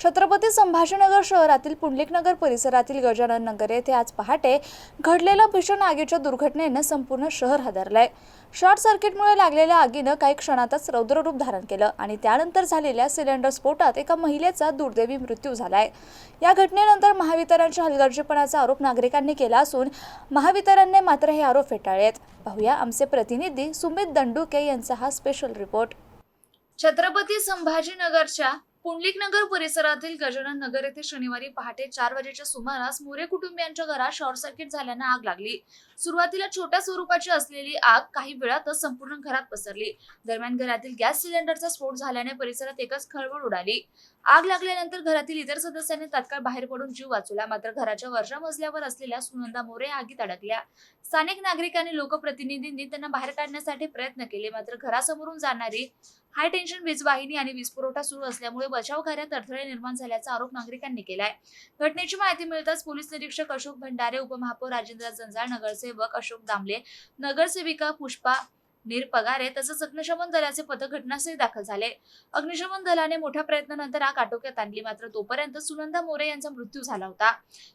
छत्रपती संभाजीनगर शहरातील पुंडलिकनगर परिसरातील गजानन नगर येथे आज पहाटे घडलेल्या भीषण आगीच्या दुर्घटनेनं संपूर्ण शहर हादरलंय। शॉर्ट सर्किटमुळे लागलेल्या आगीनं काही क्षणातच रौद्र रूप धारण केलं आणि त्यानंतर झालेल्या सिलेंडर स्फोटात एका महिलेचा दुर्दैवी मृत्यू झालाय। या घटनेनंतर महावितरणच्या हलगर्जीपणाचा आरोप नागरिकांनी केला असून महावितरणने मात्र हे आरोप फेटाळलेत। पाहूया आमचे प्रतिनिधी सुमित दंडुके यांचा हा स्पेशल रिपोर्ट। छत्रपती संभाजीनगरच्या पुंडलिकनगर परिसरातील गजानन नगर येथे शनिवारी पहाटे 4 वाजेच्या सुमारास मोरे कुटुंबियांच्या घरात शॉर्ट सर्किट झाल्याने आग लागली। सुरुवातीला छोट्या स्वरूपाची असलेली आग काही वेळातच संपूर्ण घरात पसरली। दरम्यान घरातील गॅस सिलेंडरचा स्फोट झाल्याने परिसरात एकच खळबळ उडाली। आग लागल्यानंतर घरातील इतर सदस्यांनी तात्काळ बाहेर पडून जीव वाचवला, मात्र घराच्या वरच्या मजल्यावर असलेल्या सुनंदा मोरे आगीत अडकल्या। स्थानिक नागरिकांनी लोकप्रतिनिधींनी त्यांना बाहेर काढण्यासाठी प्रयत्न केले, मात्र घरासमोरून जाणारी हाय टेन्शन वीज वाहिनी आणि वीज पुरवठा सुरू असल्यामुळे बचाव कार्यात अडथळे निर्माण झाल्याचा आरोप नागरिकांनी केलाय। घटनेची माहिती मिळताच पोलीस निरीक्षक अशोक भंडारे, उपमहापौर राजेंद्र जंजाळ, नगरसेवक अशोक दामले, नगरसेविका पुष्पा पगारे तसंच अग्निशमन दलाचे पथक घटनास्थळी दाखल झाले। अग्निशमन दलाने मोठ्या प्रयत्नानंतर आग आटोक्यात आणली, मात्र तोपर्यंत सुनंदा मोरे यांचा मृत्यू झाला होता।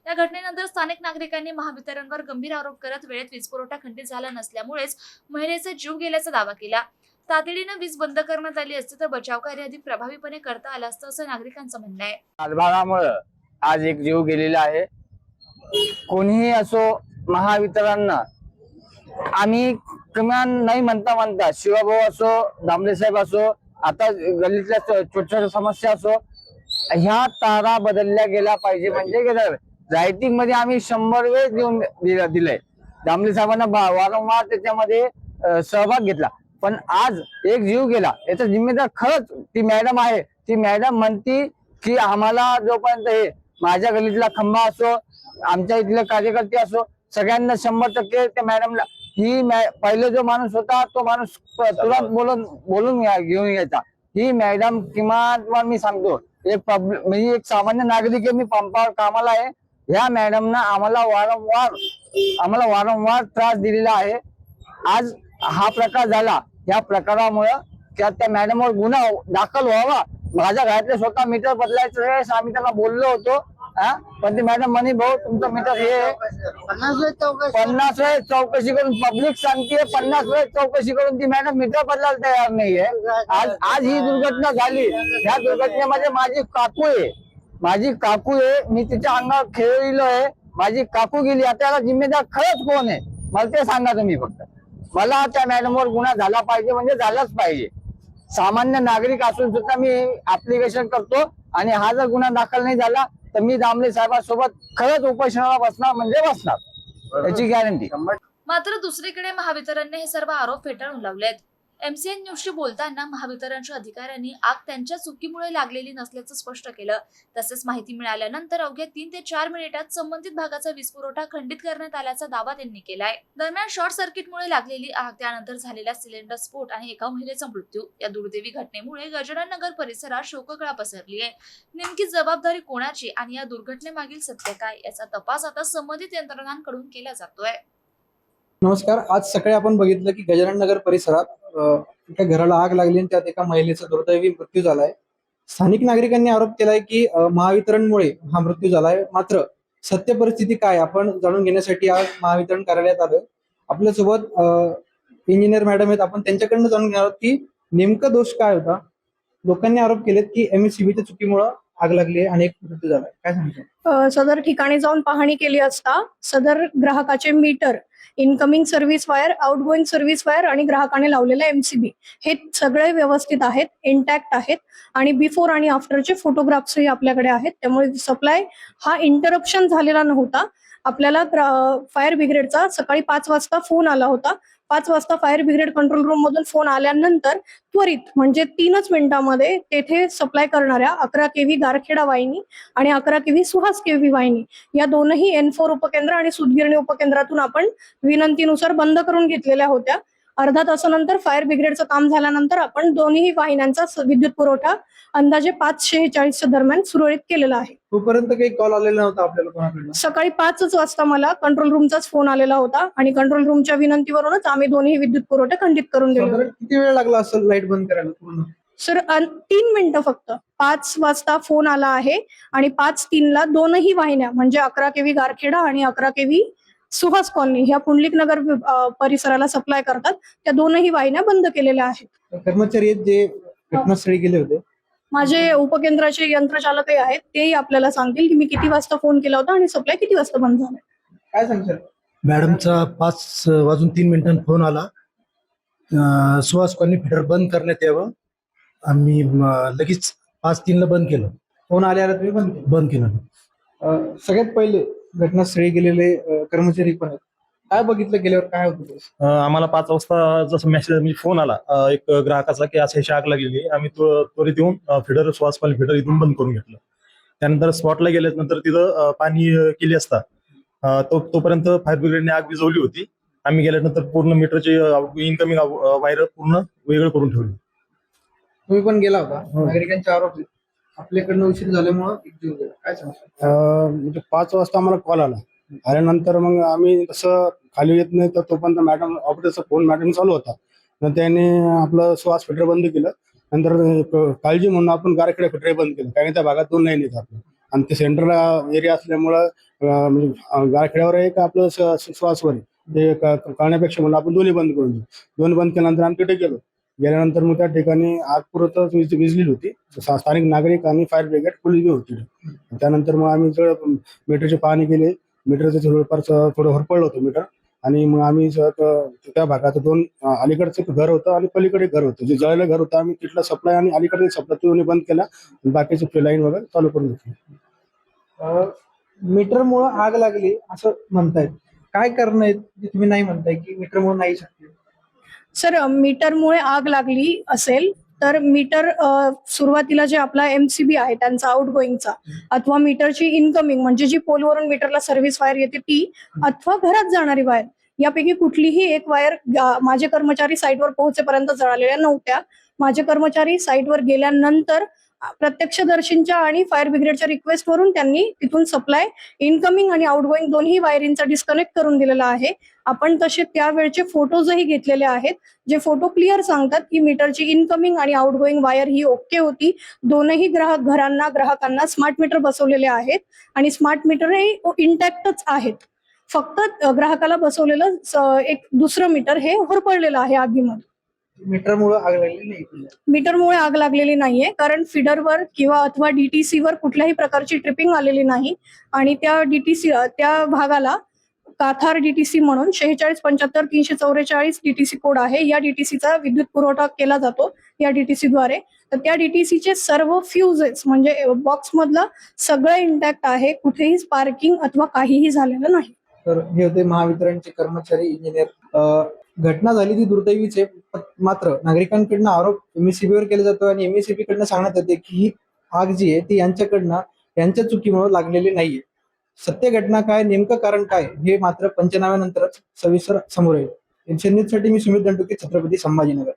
या घटनेनंतर स्थानिक नागरिकांनी महावितरणवर गंभीर आरोप करत वेळेत वीज पुरवठा खंडित झाला नसल्यामुळेच महिलेचा जीव गेल्याचा दावा केला। तातडीने वीज बंद करण्यात आली असते तर बचाव कार्य अधिक प्रभावीपणे करता आलं असतं असं नागरिकांचं म्हणणं आहे। कारभारामुळे आज एक जीव गेलेला आहे। कोणीही असो, महावितरणनं आम्ही किमान नाही म्हणता शिवभाऊ असो, दामले साहेब असो, आता गल्लीतल्या छोट्या समस्या असो, ह्या तारा बदलल्या गेल्या पाहिजे। म्हणजे गेलं रायटिंग मध्ये आम्ही 100 वेळ देऊन दिलंय। दामले साहेबांना वारंवार त्याच्यामध्ये सहभाग घेतला, पण आज एक जीव गेला याचा जिम्मेदार खरंच ती मॅडम आहे। ती मॅडम म्हणती की आम्हाला जोपर्यंत हे माझ्या गल्लीतला खंबा असो, आमच्या इथले कार्यकर्ते असो, सगळ्यांना 100% त्या मॅडमला ही पहिले जो माणूस होता तो माणूस तुरंत बोलून घेऊन यायचा। ही मॅडम किमान मी सांगतो एक म्हणजे एक सामान्य नागरिक आहे, मी पंपावर कामाला आहे। ह्या मॅडमना आम्हाला वारंवार त्रास दिलेला आहे। आज हा प्रकार झाला, या प्रकारामुळे त्या मॅडमवर गुन्हा दाखल व्हावा। माझ्या घरातले स्वतः मीटर बदलायचं वेळेस आम्ही त्यांना बोललो होतो, पण ती मॅडम म्हणे भाऊ तुमचं मीटर हे 50 वेळ चौकशी करून पब्लिक सांगते, 50 वेळ चौकशी करून ती मॅडम मीटर बदलायला तयार नाहीये। आज ही दुर्घटना झाली। ह्या दुर्घटनेमध्ये माझी काकू आहे, मी तिच्या अंगावर खेळलोय, माझी काकू गेली। आता जिम्मेदार खरंच कोण आहे मला ते सांगा तुम्ही फक्त। मला त्या मॅडमवर गुन्हा झाला पाहिजे, म्हणजे झालाच पाहिजे। सामान्य नागरिक असून सुद्धा मी ऍप्लिकेशन करतो आणि हा जर गुन्हा दाखल नाही झाला तर मी दामले साहेबांसोबत खरंच उपोषणाला बसणार, म्हणजे बसणार, याची गॅरंटी। मात्र दुसरीकडे महावितरणने हे सर्व आरोप फेटाळून लावलेत। MCN न्यूजशी बोलताना महावितरणच्या अधिकाऱ्यांनी आग त्यांच्या चुकीमुळे लागलेली नसल्याचं स्पष्ट केलं। तसेच माहिती मिळाल्यानंतर अवघ्या 3 ते 4 मिनिटात संबंधित भागाचा वीज पुरवठा खंडित करण्यात आल्याचा दावा त्यांनी केलाय। दरम्यान शॉर्ट सर्किटमुळे लागलेली आग, त्यानंतर झालेला सिलेंडर स्फोट आणि एका महिलेचा मृत्यू या दुर्दैवी घटनेमुळे गजानन नगर परिसरात शोककळा पसरली आहे। नेमकी जबाबदारी कोणाची आणि या दुर्घटनेमागील सत्य काय याचा तपास आता संबंधित यंत्रणांकडून केला जातोय। नमस्कार। आज सकाळी आपण बघितलं की गजानन नगर परिसरात एका घराला आग लागली आणि त्यात एका महिलेचा दुर्दैवी मृत्यू झालाय। स्थानिक नागरिकांनी आरोप केलाय की महावितरणमुळे हा मृत्यू झालाय, मात्र सत्य परिस्थिती काय आपण जाणून घेण्यासाठी आज महावितरण कार्यालयात आलोय। आपल्यासोबत इंजिनियर मॅडम आहेत, आपण त्यांच्याकडनं जाणून घेणार आहोत की नेमका दोष काय होता। लोकांनी आरोप केलेत की MSCBच्या चुकीमुळे आग लागली आहे आणि एक मृत्यू झालाय, काय सांगतो? सदर ठिकाणी जाऊन पाहणी केली असता सदर ग्राहकाचे meter, incoming service wire, outgoing service wire आणि ग्राहकाने लावलेला MCB हे सगळे व्यवस्थित आहेत, इंटॅक्ट आहेत आणि बिफोर आणि आफ्टरचे फोटोग्राफ्सही आपल्याकडे आहेत। त्यामुळे सप्लाय हा इंटरप्शन झालेला नव्हता। आपल्याला फायर ब्रिगेडचा सकाळी 5 वाजता फोन आला होता। 5 वाजता फायर ब्रिगेड कंट्रोल रूम मधून फोन आल्यानंतर त्वरित म्हणजे 3च मिनिटांमध्ये तेथे सप्लाय करणाऱ्या 11 kV गारखेडा वाहिनी आणि 11 kV सुहास kV वाहिनी या दोनही N4 उपकेंद्र आणि सुतगिरणी उपकेंद्रातून आपण विनंतीनुसार बंद करून घेतलेल्या होत्या। अर्धा तासानंतर फायर ब्रिगेडचं काम झाल्यानंतर आपण दोन्ही वाहिन्यांचा विद्युत पुरवठा अंदाजे 5:46 दरम्यान सुरळीत केलेला आहे। तोपर्यंत काही कॉल आलेला नव्हता आपल्याला कोणाकडून? सकाळी 5 वाजता मला कंट्रोल रूमचाच फोन आलेला होता आणि कंट्रोल रूमच्या विनंतीवरूनच आम्ही दोन्ही विद्युत पुरवठा खंडित करून दिले। किती वेळ लागला असेल लाईट बंद करायला पूर्ण? सर 3 मिनिटं फक्त. 5 वाजता फोन आला आहे आणि 5:03ला दोनही वाहिन्या म्हणजे 11 केव्ही गारखेडा आणि 11 केव्ही सुहास कॉलनी ह्या पुंडलिक नगर परिसराला सप्लाय करतात, त्या दोनही वाहिन्या बंद केलेल्या आहेत. कर्मचारी आहेत जे घटनास्थळी गेले होते. माझे उपकेंद्राचे यंत्रचालकही आहेत, तेही आपल्याला सांगतील की मी किती वाजता फोन केला होता आणि सप्लाय किती वाजता बंद झाला. काय सांगशाल? मॅडमचा 5 वाजून 3 मिनिटांनी फोन आला. सुहास कॉलनी फिटर बंद करण्यात यावं. आम्ही लगेच 5:03ला बंद केलं. फोन आल्याला तुम्ही बंद केलं. सगळ्यात पहिले घटनास्थळी गेलेले कर्मचारी पण आहेत. काय बघितलं गेल्यावर काय होतं ते? आम्हाला 5 वाजता जसं मेसेज म्हणजे फोन आला एक ग्राहकाचा की अशी अशी आग लागलेली. आम्ही त्वरित येऊन फिडर सुहास कॉलनी फिडर इथून बंद करून घेतलं. त्यानंतर स्पॉटला गेल्यानंतर तिथं पाणी केली असता तोपर्यंत फायर ब्रिगेडने आग विझवली होती. आम्ही गेल्यानंतर पूर्ण मीटरचे इनकमिंग वायर पूर्ण वेगळं करून ठेवली. तुम्ही पण गेला होता. हो. नागरिकांचे आरोप आहेत. आपल्याकडनं उशीर झाल्यामुळं एक जीव गेला. काय सांगशाल? म्हणजे 5 वाजता आम्हाला कॉल आला. आल्यानंतर मग आम्ही तसं खाली येत नाही तर तोपर्यंत मॅडम ऑपरेटरचा फोन मॅडम चालू होता. तर त्याने आपलं श्वास फिटर बंद केलं. नंतर काळजी म्हणून आपण गारखेडा फिटर बंद केलं, कारण त्या भागात 2 लाईन येतात आणि ते सेंट्रल एरिया असल्यामुळं म्हणजे गारखेड्यावर एक आपलं श्वासवर आहे. ते कळण्यापेक्षा म्हणून आपण दोन्ही बंद करून देऊ. दोन्ही बंद केल्यानंतर आम्ही तिथे गेल्यानंतर मग त्या ठिकाणी आग पुरतच विजलेली होती. स्थानिक नागरिक आणि फायर ब्रिगेड पोलीस बी होती. त्यानंतर मग आम्ही मीटरची पाहणी केली. मीटरचं थोडं होरपळलं होतं मीटर आणि मग आम्ही त्या भागात 2 अलीकडचं घर होतं आणि पलीकडे घर होतं. जे जळलेलं घर होतं आम्ही तिथला सप्लाय आणि अलीकडे सप्लाय दोन्ही बंद केला. बाकीचे लाईन वगैरे चालू करून घेतली. मीटरमुळं आग लागली असं म्हणतायत. काय करणं आहे जे तुम्ही नाही म्हणताय की मीटरमुळे नाही शक्य? सर मीटरमुळे आग लागली असेल तर मीटर सुरुवातीला जे आपला एमसीबी आहे त्यांचा आउटगोईंगचा अथवा मीटरची इनकमिंग म्हणजे जी पोलवरून मीटरला सर्व्हिस वायर येते ती अथवा घरात जाणारी वायर यापैकी कुठलीही एक वायर माझे कर्मचारी साईटवर पोहोचेपर्यंत जळालेल्या नव्हत्या. माझे कर्मचारी साईटवर गेल्यानंतर प्रत्यक्षदर्शींच्या आणि फायर ब्रिगेडच्या रिक्वेस्ट वरून त्यांनी तिथून सप्लाय इनकमिंग आणि आउटगोईंग दोन्ही वायरिंगचा डिस्कनेक्ट करून दिलेला आहे. आपण तसे त्यावेळचे फोटोजही घेतलेले आहेत, जे फोटो क्लिअर सांगतात की मीटरची इनकमिंग आणि आउटगोईंग वायर ही ओके होती. दोनही ग्राहकांना स्मार्ट मीटर बसवलेले आहेत आणि स्मार्ट मीटर हे इंटॅक्टच आहेत. फक्त ग्राहकाला बसवलेलं एक दुसरं मीटर हे होरपळलेलं आहे आगीमध्ये. मीटरमुळं आग लागली नाही. मीटरमुळे आग लागलेली नाहीये, कारण फिडरवर किंवा अथवा डीटीसीवर कुठल्याही प्रकारची ट्रिपिंग आलेली नाही आणि त्या भागाला काथार डीटीसी म्हणून 4675-344 डीटीसी कोड आहे. या डीटीसीचा विद्युत पुरवठा केला जातो या डीटीसी द्वारे. तर त्या डीटीसीचे सर्व फ्युजेस म्हणजे बॉक्स मधलं सगळं इंटॅक्ट आहे. कुठेही स्पार्किंग अथवा काहीही झालेलं नाही. तर हे होते महावितरणचे कर्मचारी इंजिनियर. घटना झाली ती दुर्दैवीच आहे, मात्र नागरिकांकडनं आरोप एमएससीबीवर केला जातो आणि एमएससीबी कडनं सांगण्यात येते की ही आग जी आहे ती यांच्या चुकीमुळे लागलेली नाहीये. सत्य घटना काय, नेमकं कारण काय हे मात्र पंचनाम्यानंतरच सविस्तर समोर येईल. न्यूजसाठी मी सुमित दंडुके, छत्रपती संभाजीनगर.